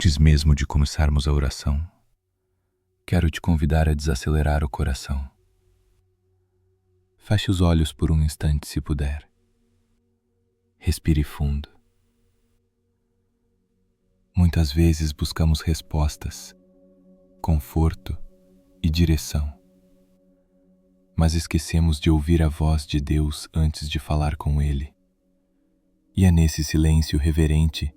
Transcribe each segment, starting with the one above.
Antes mesmo de começarmos a oração, quero te convidar a desacelerar o coração. Feche os olhos por um instante se puder. Respire fundo. Muitas vezes buscamos respostas, conforto e direção, mas esquecemos de ouvir a voz de Deus antes de falar com Ele. E é nesse silêncio reverente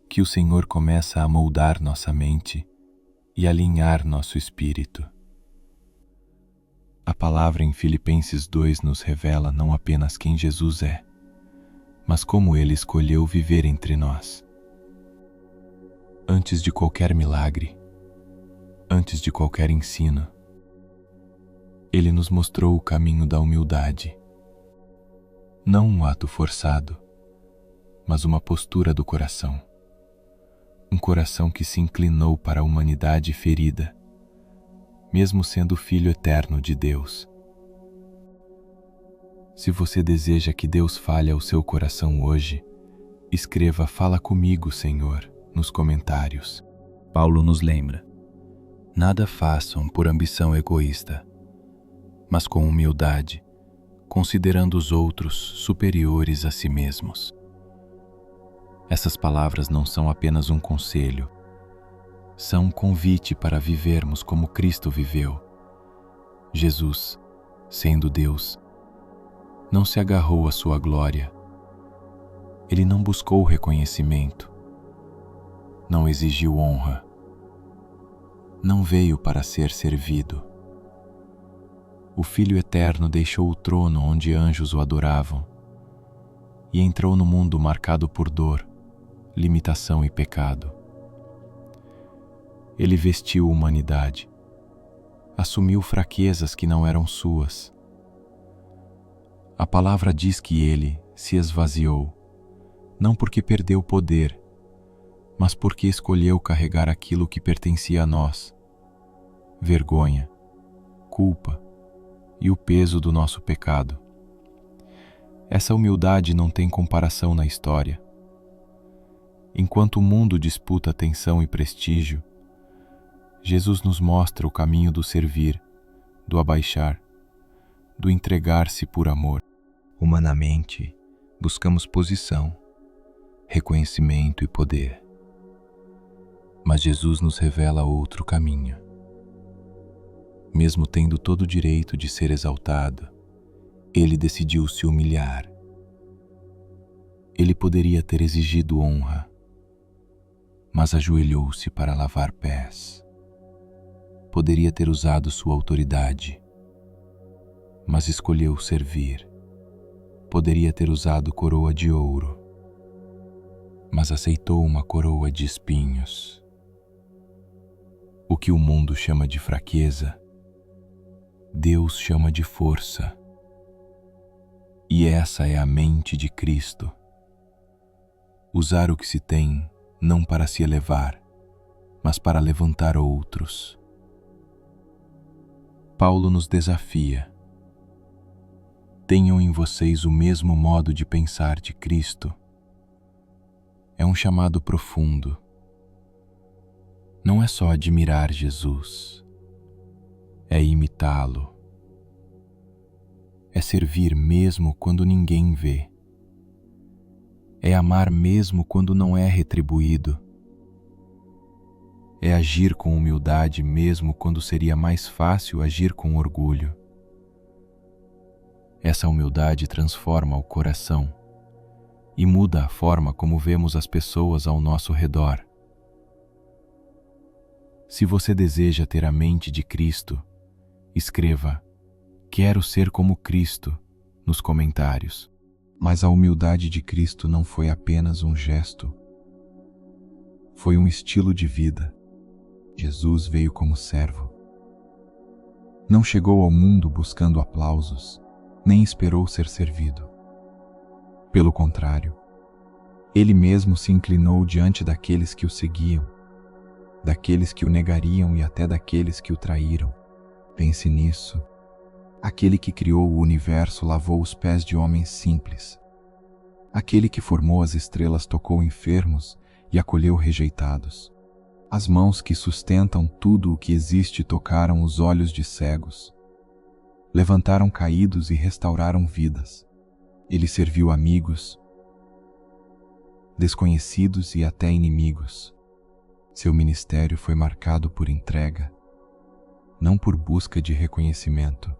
que o Senhor começa a moldar nossa mente e alinhar nosso espírito. A palavra em Filipenses 2 nos revela não apenas quem Jesus é, mas como Ele escolheu viver entre nós. Antes de qualquer milagre, antes de qualquer ensino, Ele nos mostrou o caminho da humildade. Não um ato forçado, mas uma postura do coração. Um coração que se inclinou para a humanidade ferida, mesmo sendo o Filho eterno de Deus. Se você deseja que Deus fale ao seu coração hoje, escreva "Fala comigo, Senhor", nos comentários. Paulo nos lembra: nada façam por ambição egoísta, mas com humildade, considerando os outros superiores a si mesmos. Essas palavras não são apenas um conselho, são um convite para vivermos como Cristo viveu. Jesus, sendo Deus, não se agarrou à sua glória. Ele não buscou reconhecimento, não exigiu honra, não veio para ser servido. O Filho Eterno deixou o trono onde anjos o adoravam e entrou no mundo marcado por dor, limitação e pecado. Ele vestiu humanidade, assumiu fraquezas que não eram suas. A palavra diz que ele se esvaziou, não porque perdeu poder, mas porque escolheu carregar aquilo que pertencia a nós: vergonha, culpa e o peso do nosso pecado. Essa humildade não tem comparação na história. Enquanto o mundo disputa atenção e prestígio, Jesus nos mostra o caminho do servir, do abaixar, do entregar-se por amor. Humanamente, buscamos posição, reconhecimento e poder. Mas Jesus nos revela outro caminho. Mesmo tendo todo o direito de ser exaltado, Ele decidiu se humilhar. Ele poderia ter exigido honra, mas ajoelhou-se para lavar pés. Poderia ter usado sua autoridade, mas escolheu servir. Poderia ter usado coroa de ouro, mas aceitou uma coroa de espinhos. O que o mundo chama de fraqueza, Deus chama de força. E essa é a mente de Cristo. Usar o que se tem não para se elevar, mas para levantar outros. Paulo nos desafia: tenham em vocês o mesmo modo de pensar de Cristo. É um chamado profundo. Não é só admirar Jesus, é imitá-lo. É servir mesmo quando ninguém vê. É amar mesmo quando não é retribuído. É agir com humildade mesmo quando seria mais fácil agir com orgulho. Essa humildade transforma o coração e muda a forma como vemos as pessoas ao nosso redor. Se você deseja ter a mente de Cristo, escreva "Quero ser como Cristo" nos comentários. Mas a humildade de Cristo não foi apenas um gesto. Foi um estilo de vida. Jesus veio como servo. Não chegou ao mundo buscando aplausos, nem esperou ser servido. Pelo contrário, Ele mesmo se inclinou diante daqueles que o seguiam, daqueles que o negariam e até daqueles que o traíram. Pense nisso. Aquele que criou o universo lavou os pés de homens simples. Aquele que formou as estrelas tocou enfermos e acolheu rejeitados. As mãos que sustentam tudo o que existe tocaram os olhos de cegos, levantaram caídos e restauraram vidas. Ele serviu amigos, desconhecidos e até inimigos. Seu ministério foi marcado por entrega, não por busca de reconhecimento.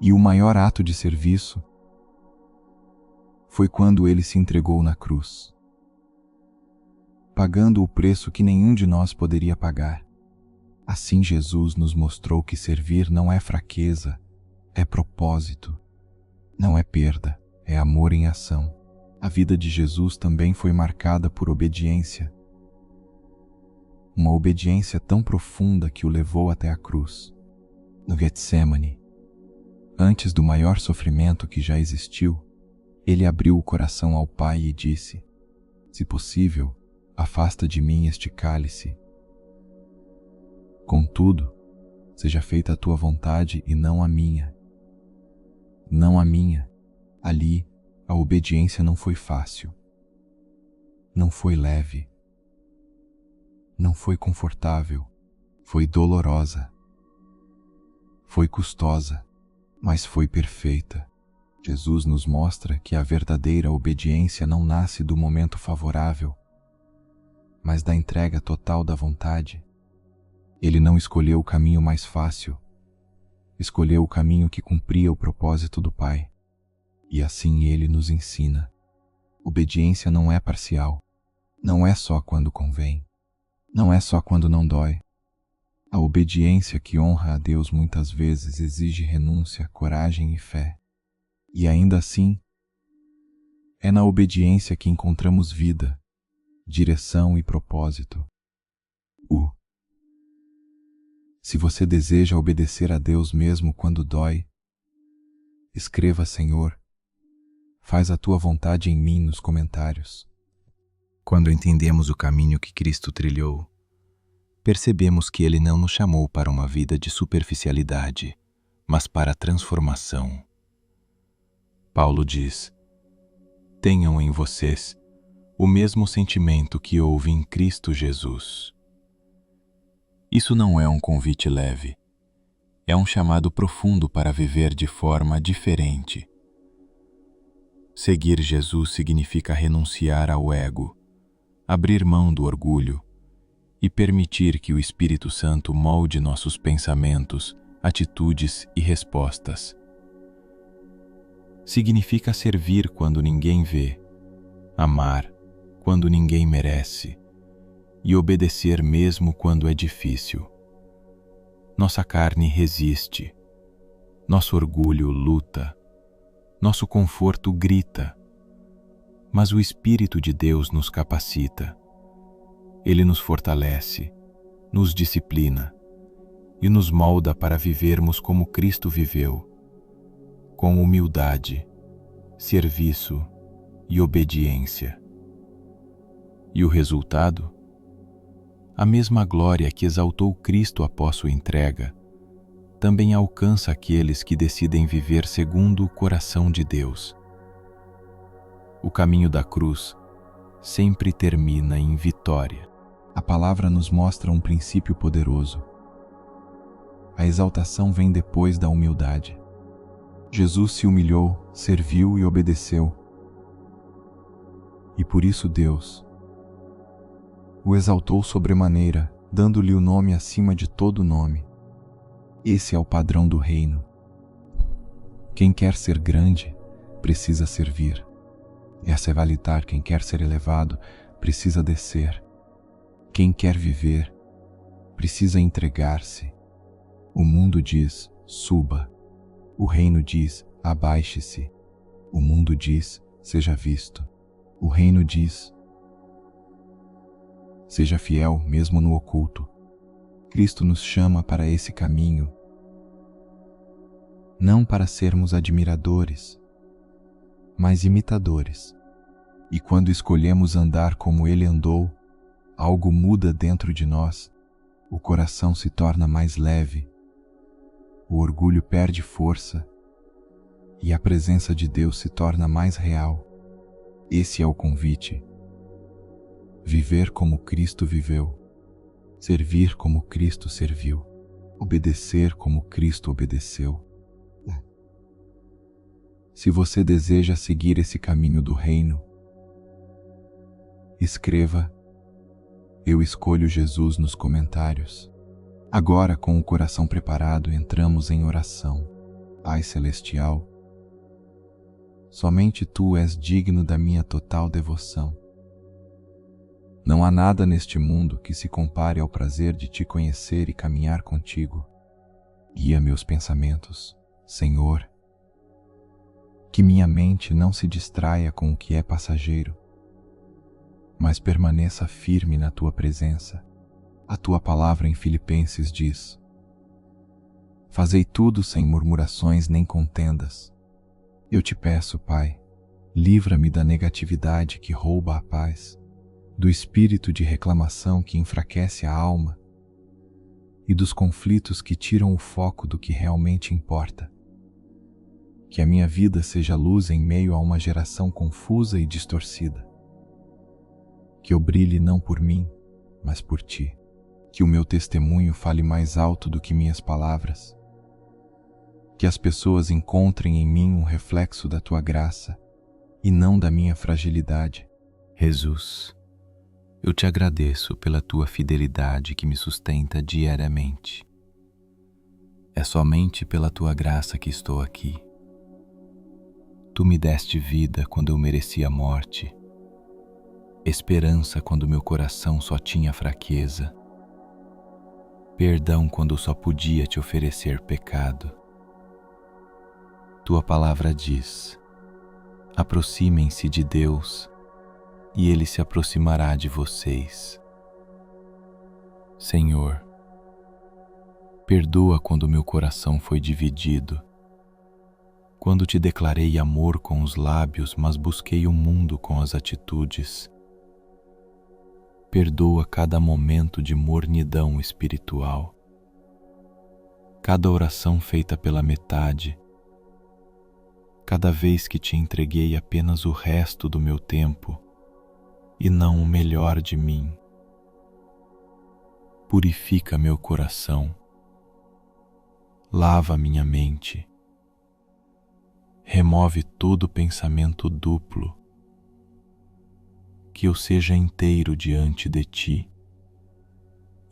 E o maior ato de serviço foi quando ele se entregou na cruz, pagando o preço que nenhum de nós poderia pagar. Assim Jesus nos mostrou que servir não é fraqueza, é propósito, não é perda, é amor em ação. A vida de Jesus também foi marcada por obediência, uma obediência tão profunda que o levou até a cruz. No Getsêmani, antes do maior sofrimento que já existiu, ele abriu o coração ao Pai e disse: "Se possível, afasta de mim este cálice. Contudo, seja feita a tua vontade e não a minha." Não a minha. Ali, a obediência não foi fácil, não foi leve, não foi confortável, foi dolorosa, foi custosa, mas foi perfeita. Jesus nos mostra que a verdadeira obediência não nasce do momento favorável, mas da entrega total da vontade. Ele não escolheu o caminho mais fácil, escolheu o caminho que cumpria o propósito do Pai. E assim ele nos ensina: obediência não é parcial, não é só quando convém, não é só quando não dói. A obediência que honra a Deus muitas vezes exige renúncia, coragem e fé. E ainda assim, é na obediência que encontramos vida, direção e propósito. Se você deseja obedecer a Deus mesmo quando dói, escreva: Senhor, faz a tua vontade em mim nos comentários. Quando entendemos o caminho que Cristo trilhou, percebemos que Ele não nos chamou para uma vida de superficialidade, mas para a transformação. Paulo diz: "Tenham em vocês o mesmo sentimento que houve em Cristo Jesus." Isso não é um convite leve, é um chamado profundo para viver de forma diferente. Seguir Jesus significa renunciar ao ego, abrir mão do orgulho e permitir que o Espírito Santo molde nossos pensamentos, atitudes e respostas. Significa servir quando ninguém vê, amar quando ninguém merece e obedecer mesmo quando é difícil. Nossa carne resiste, nosso orgulho luta, nosso conforto grita, mas o Espírito de Deus nos capacita. Ele nos fortalece, nos disciplina e nos molda para vivermos como Cristo viveu, com humildade, serviço e obediência. E o resultado? A mesma glória que exaltou Cristo após sua entrega, também alcança aqueles que decidem viver segundo o coração de Deus. O caminho da cruz sempre termina em vitória. A palavra nos mostra um princípio poderoso. A exaltação vem depois da humildade. Jesus se humilhou, serviu e obedeceu. E por isso Deus o exaltou sobremaneira, dando-lhe o nome acima de todo nome. Esse é o padrão do reino. Quem quer ser grande, precisa servir. Essa é valitar: quem quer ser elevado, precisa descer. Quem quer viver, precisa entregar-se. O mundo diz: suba. O reino diz: abaixe-se. O mundo diz: seja visto. O reino diz: seja fiel mesmo no oculto. Cristo nos chama para esse caminho, não para sermos admiradores, mas imitadores. E quando escolhemos andar como Ele andou, algo muda dentro de nós, o coração se torna mais leve, o orgulho perde força e a presença de Deus se torna mais real. Esse é o convite. Viver como Cristo viveu. servir como Cristo serviu, obedecer como Cristo obedeceu. Se você deseja seguir esse caminho do reino, escreva "Eu escolho Jesus" nos comentários. Agora, com o coração preparado, entramos em oração. Pai Celestial, somente Tu és digno da minha total devoção. Não há nada neste mundo que se compare ao prazer de Te conhecer e caminhar contigo. Guia meus pensamentos, Senhor. Que minha mente não se distraia com o que é passageiro, mas permaneça firme na Tua presença. A Tua palavra em Filipenses diz: fazei tudo sem murmurações nem contendas. Eu te peço, Pai, livra-me da negatividade que rouba a paz, do espírito de reclamação que enfraquece a alma e dos conflitos que tiram o foco do que realmente importa. Que a minha vida seja luz em meio a uma geração confusa e distorcida. Que eu brilhe não por mim, mas por Ti. Que o meu testemunho fale mais alto do que minhas palavras. Que as pessoas encontrem em mim um reflexo da Tua graça e não da minha fragilidade. Jesus, eu Te agradeço pela Tua fidelidade que me sustenta diariamente. É somente pela Tua graça que estou aqui. Tu me deste vida quando eu merecia a morte, esperança quando meu coração só tinha fraqueza, perdão quando eu só podia Te oferecer pecado. Tua palavra diz: aproximem-se de Deus e Ele se aproximará de vocês. Senhor, perdoa quando meu coração foi dividido, quando Te declarei amor com os lábios, mas busquei o mundo com as atitudes. Perdoa cada momento de mornidão espiritual, cada oração feita pela metade, cada vez que Te entreguei apenas o resto do meu tempo e não o melhor de mim. Purifica meu coração, lava minha mente, remove todo pensamento duplo, que eu seja inteiro diante de Ti,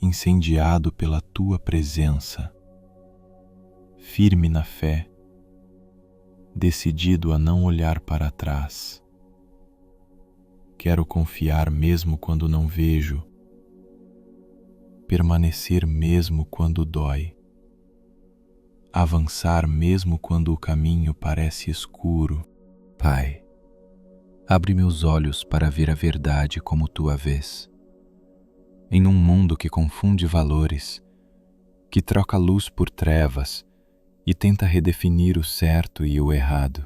incendiado pela Tua presença, firme na fé, decidido a não olhar para trás. Quero confiar mesmo quando não vejo, permanecer mesmo quando dói, avançar mesmo quando o caminho parece escuro. Pai, abre meus olhos para ver a verdade como Tu a vês. Em um mundo que confunde valores, que troca luz por trevas e tenta redefinir o certo e o errado,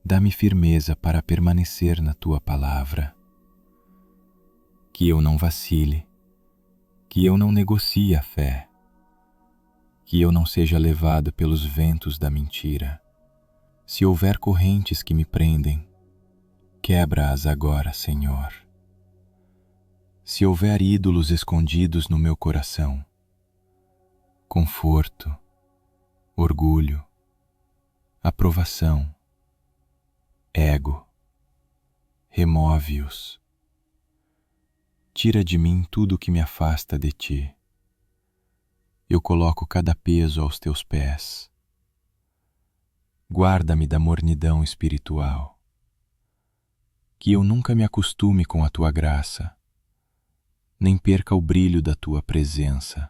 dá-me firmeza para permanecer na Tua palavra. Que eu não vacile, que eu não negocie a fé, que eu não seja levado pelos ventos da mentira. Se houver correntes que me prendem, quebra-as agora, Senhor. Se houver ídolos escondidos no meu coração, conforto, orgulho, aprovação, ego, remove-os. Tira de mim tudo que me afasta de Ti. Eu coloco cada peso aos Teus pés. Guarda-me da mornidão espiritual. Que eu nunca me acostume com a Tua graça, nem perca o brilho da Tua presença.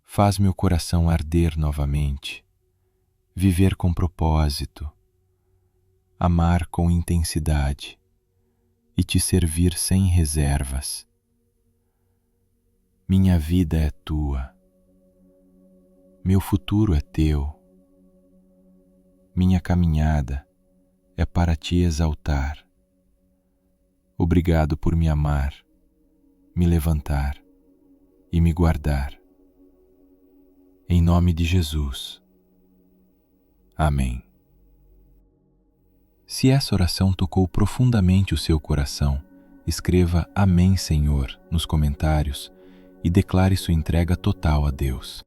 Faz meu coração arder novamente, viver com propósito, amar com intensidade e Te servir sem reservas. Minha vida é Tua, meu futuro é Teu, minha caminhada é para Te exaltar. Obrigado por me amar, me levantar e me guardar. Em nome de Jesus. Amém. Se essa oração tocou profundamente o seu coração, escreva Amém, Senhor nos comentários e declare sua entrega total a Deus.